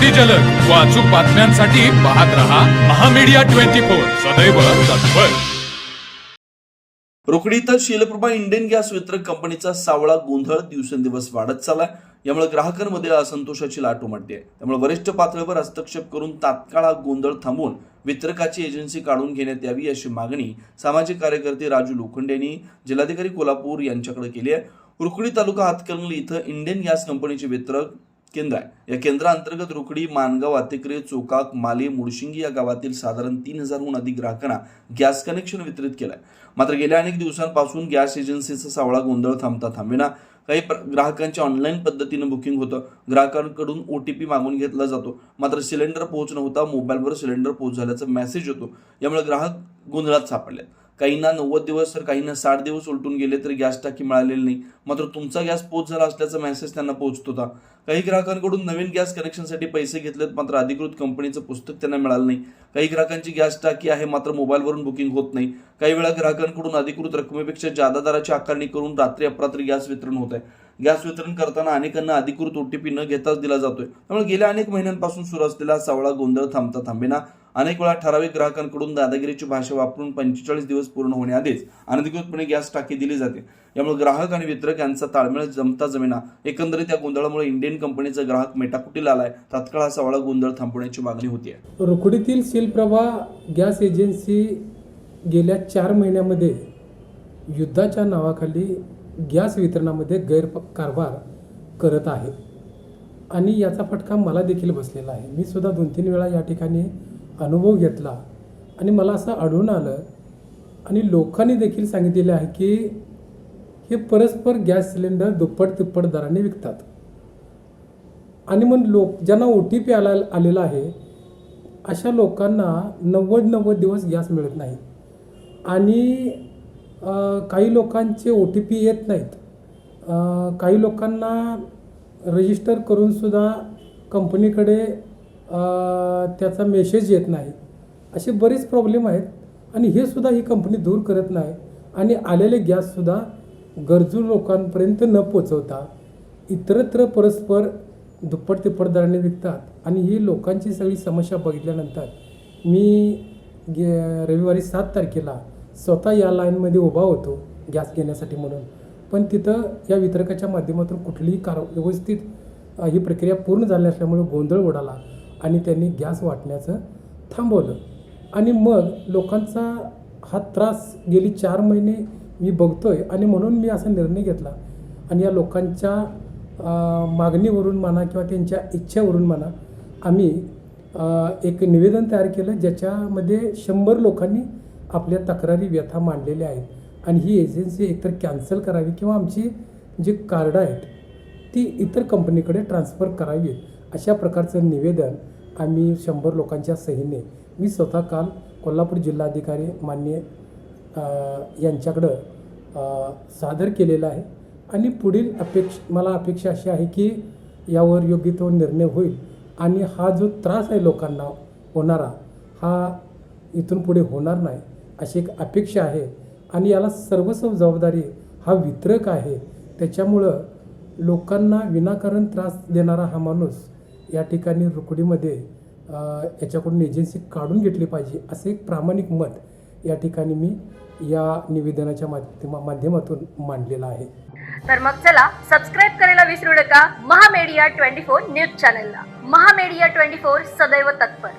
अगदी जलद व अचूक बातम्यांसाठी पाहत रहा महामीडिया 24 सदैव तत्पर। रोकडी इथं शीलप्रभा इंडियन गॅस वितरक कंपनीचा सावळा गोंधळ दिवसेंदिवस वाढत चाललाय। यामुळे ग्राहकांमध्ये असंतोषाची लाट उमटते। त्यामुळे वरिष्ठ पातळीवर हस्तक्षेप करून तात्काळ हा गोंधळ थांबवून वितरकाची एजन्सी काढून घेण्यात यावी अशी मागणी सामाजिक कार्यकर्ते राजू लोखंडे यांनी जिल्हाधिकारी कोल्हापूर यांच्याकडे केली आहे। रुकडी तालुका हातकणंगले इथं इंडियन गॅस कंपनीचे वितरक केंद्र आहे। या केंद्राअंतर्गत रुकडी, मानगाव, आतेकरे, चोकाक, माले, मुळशिंगी या गावातील साधारण 3000हून अधिक ग्राहकांना गॅस कनेक्शन वितरित केलंय। मात्र गेल्या अनेक दिवसांपासून गॅस एजन्सीचा सावळा गोंधळ थांबता थांबेना। काही ग्राहकांच्या ऑनलाईन पद्धतीने बुकिंग होतं, ग्राहकांकडून OTP मागून घेतला जातो, मात्र सिलेंडर पोहोच न होता मोबाईलवर सिलेंडर पोहोच झाल्याचा मेसेज येतो। यामुळे ग्राहक गोंधळात सापडले। काहींना 90 दिवस तर काहींना 60 दिवस उलटून गेले तरी गॅस टाकी मिळालेली नाही, मात्र तुमचा गॅस पोच झाला असल्याचा मेसेज त्यांना पोहोचत होता। काही ग्राहकांकडून नवीन गॅस कनेक्शनसाठी पैसे घेतलेत, मात्र अधिकृत कंपनीचं पुस्तक त्यांना मिळालं नाही। काही ग्राहकांची गॅस टाकी आहे, मात्र मोबाईलवरून बुकिंग होत नाही। काही वेळा ग्राहकांकडून अधिकृत रकमेपेक्षा जादा दराची आकारणी करून रात्री अपरात्री गॅस वितरण होत आहे। गॅस वितरण करताना अनेकांना अधिकृत OTP न घेताच दिला जातोय। त्यामुळे गेल्या अनेक महिन्यांपासून सुरू असलेला सावळा गोंधळ थांबता थांबेना। अनेक वेळा ठराविक ग्राहकांकडून दादागिरीची भाषा वापरून 45 दिवस पूर्ण होण्याआधीच अनधिकृतपणे गॅस टाकी दिली जाते। यामुळे ग्राहक आणि वितरक यांचा ताळमेळ जमता जमेना। एकंदरीत या गोंधळामुळे इंडियन कंपनीचा ग्राहक मेटाकुटीला आलाय। तात्काळ हा सावळा गोंधळ थांबवण्याची मागणी होती। रुकडीतील शीलप्रभा गॅस एजन्सी गेल्या 4 महिन्यामध्ये युद्धाच्या नावाखाली गॅस वितरणामध्ये गैरकारभार करत आहे आणि याचा फटका मला देखील बसलेला आहे। मी सुद्धा 2-3 वेळा या ठिकाणी अनुभव घेतला आणि मला असं आढळून आलं आणि लोकांनी देखील सांगितलेले आहे की हे परस्पर गॅस सिलेंडर दुप्पट तिप्पट दराने विकतात आणि मग ज्यांना OTP आलेला आहे अशा लोकांना 90 दिवस गॅस मिळत नाही आणि काही लोकांचे OTP येत नाहीत। काही लोकांना रजिस्टर करून सुद्धा कंपनीकडे त्याचा मेसेज येत नाही। असे बरेच प्रॉब्लेम आहेत आणि हे सुद्धा ही कंपनी दूर करत नाही आणि आलेले गॅससुद्धा गरजू लोकांपर्यंत न पोचवता इतरत्र परस्पर दुप्पट तिप्पट दराने विकतात आणि ही लोकांची सगळी समस्या बघितल्यानंतर मी रविवारी 7 तारखेला स्वतः या लाईनमध्ये उभा होतो गॅस घेण्यासाठी म्हणून, पण तिथं या वितरकाच्या माध्यमातून कुठलीही व्यवस्थित ही प्रक्रिया पूर्ण झाली असल्यामुळे गोंधळ उडाला आणि त्यांनी गॅस वाटण्याचं थांबवलं आणि मग लोकांचा हा त्रास गेली 4 महिने मी बघतोय आणि म्हणून मी असा निर्णय घेतला आणि या लोकांच्या मागणीवरून म्हणा किंवा त्यांच्या इच्छेवरून म्हणा आम्ही एक निवेदन तयार केलं ज्याच्यामध्ये 100 लोकांनी आपल्या तक्रारी व्यथा मांडलेल्या आहेत आणि ही एजन्सी एकतर कॅन्सल करावी किंवा आमची जी कार्ड आहेत ती इतर कंपनीकडे ट्रान्सफर करावी अशा प्रकारचं निवेदन आम्ही 100 लोकांच्या सहीने मी स्वतः काल कोल्हापूर जिल्हाधिकारी माननीय यांच्याकडं सादर केलेलं आहे आणि पुढील मला अपेक्षा अशी आहे की यावर योग्य तो निर्णय होईल आणि हा जो त्रास आहे लोकांना होणारा हा इथून पुढे होणार नाही अशी एक अपेक्षा आहे आणि याला सर्वस्व जबाबदारी हा वितरक आहे। त्याच्यामुळं लोकांना विनाकारण त्रास देणारा हा माणूस या ठिकाणी रुकडीमध्ये याच्याकडून एजन्सी काढून घेतली पाहिजे असे एक प्रामाणिक मत या ठिकाणी मी या निवेदनाच्या माध्यमातून मांडलेलं आहे। तर मग चला सबस्क्राईब करायला विसरू नका महामीडिया 24 न्यूज चॅनलला। महामीडिया 24 सदैव तत्पर।